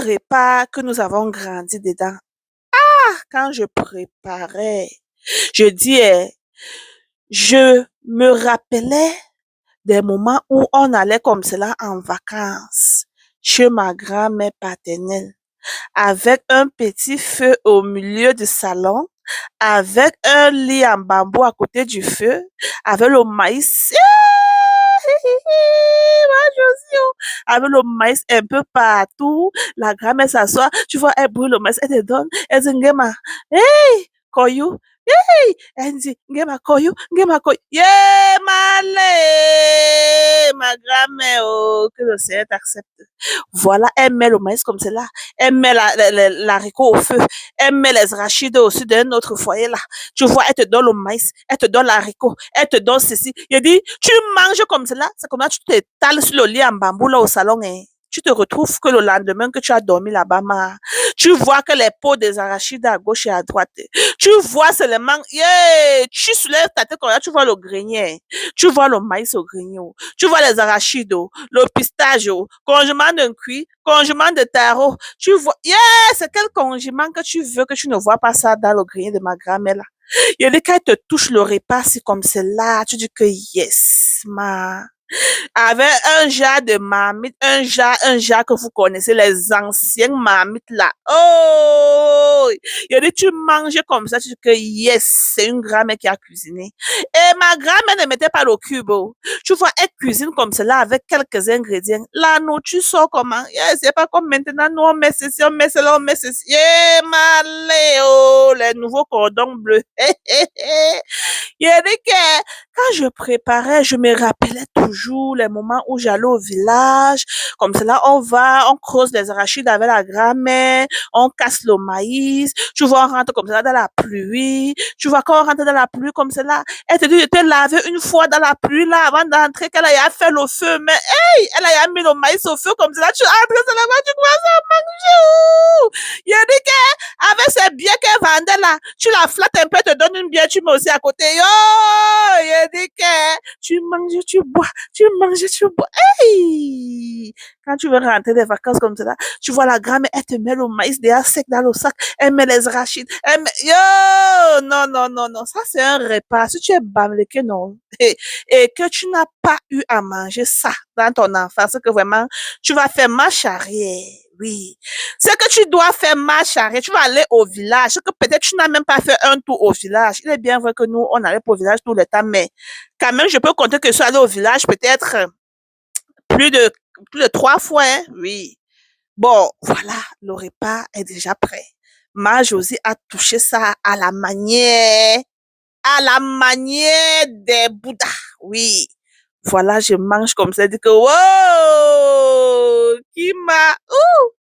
repas que nous avons grandi dedans. Quand je préparais, je dis, je me rappelais des moments où on allait comme cela en vacances chez ma grand-mère paternelle, avec un petit feu au milieu du salon, avec un lit en bambou à côté du feu, avec le maïs. Avec le maïs un peu partout, la grand-mère s'assoit, tu vois, elle brûle le maïs, elle te donne, elle dit, Ngema, hey, koyou, hey, elle dit, Ngema koyou, yeah, ma grand-mère, oh, que le Seigneur t'accepte. Voilà, elle met le maïs comme cela, elle met l'haricot au feu, elle met les arachides au-dessus d'un autre foyer là. Tu vois, elle te donne le maïs, elle te donne l'haricot, elle te donne ceci. Il dit, tu manges comme cela, c'est comme ça, tu t'étales sur le lit en bambou là au salon, hein. Tu te retrouves que le lendemain que tu as dormi là-bas, tu vois que les peaux des arachides à gauche et à droite. Tu vois seulement, yeah, tu soulèves ta tête comme ça, tu vois le grenier, tu vois le maïs au grenier, tu vois les arachides, le pistache, congement d'un cuit, congement de taro. Tu vois, yeah, c'est quel congement que tu veux que tu ne vois pas ça dans le grenier de ma grand-mère là. Il y a des cas, te touche le repas, c'est comme cela, tu dis que yes, ma avec un jar de marmite, un jar que vous connaissez, les anciennes marmites là. Oh! Il a dit, tu manges comme ça, tu dis que yes, c'est une grand-mère qui a cuisiné. Et ma grand-mère ne mettait pas le cube. Tu vois, elle cuisine comme cela avec quelques ingrédients. La nourriture sort comment? Yeah, c'est pas comme maintenant, nous on met ceci, on met cela, on met ceci. Yeah, maléo, les nouveaux cordons bleus. Il a dit que quand je préparais, je me rappelais toujours les moments où j'allais au village. Comme cela, on va, on creuse les arachides avec la grand-mère, on casse le maïs. Tu vois, on rentre comme cela dans la pluie. Tu vois, quand on rentre dans la pluie comme cela, elle te dit de te laver une fois dans la pluie là avant d'entrer, qu'elle a fait le feu. Mais hey, elle a mis le maïs au feu comme cela. Tu entres seulement, tu commences à manger. Il a dit qu'avec ces bières qu'elle vendait là, tu la flattes un peu, elle te donne une bière, tu mets aussi à côté. Yo! Il a dit que tu manges, tu bois, tu manges, tu bois. Hey! Quand tu veux rentrer des vacances comme ça, tu vois la grand-mère, elle te met le maïs déjà sec dans le sac, elle met les arachides, elle met... Yo! Non, non, non, non, ça c'est un repas. Si tu es bamleké, non. Et que tu n'as pas eu à manger ça dans ton enfance, que vraiment, tu vas faire marche arrière. Oui. C'est que tu dois faire marche arrière. Tu vas aller au village. Que peut-être tu n'as même pas fait un tour au village. Il est bien vrai que nous, on allait au village tout le temps, mais quand même, je peux compter que je suis allée au village peut-être plus de, plus de 3 fois, hein. Oui. Bon, voilà, le repas est déjà prêt. Ma Josie a touché ça à la manière des Bouddhas. Oui. Voilà, je mange comme ça. Je dis que, wow, qui m'a, ouh,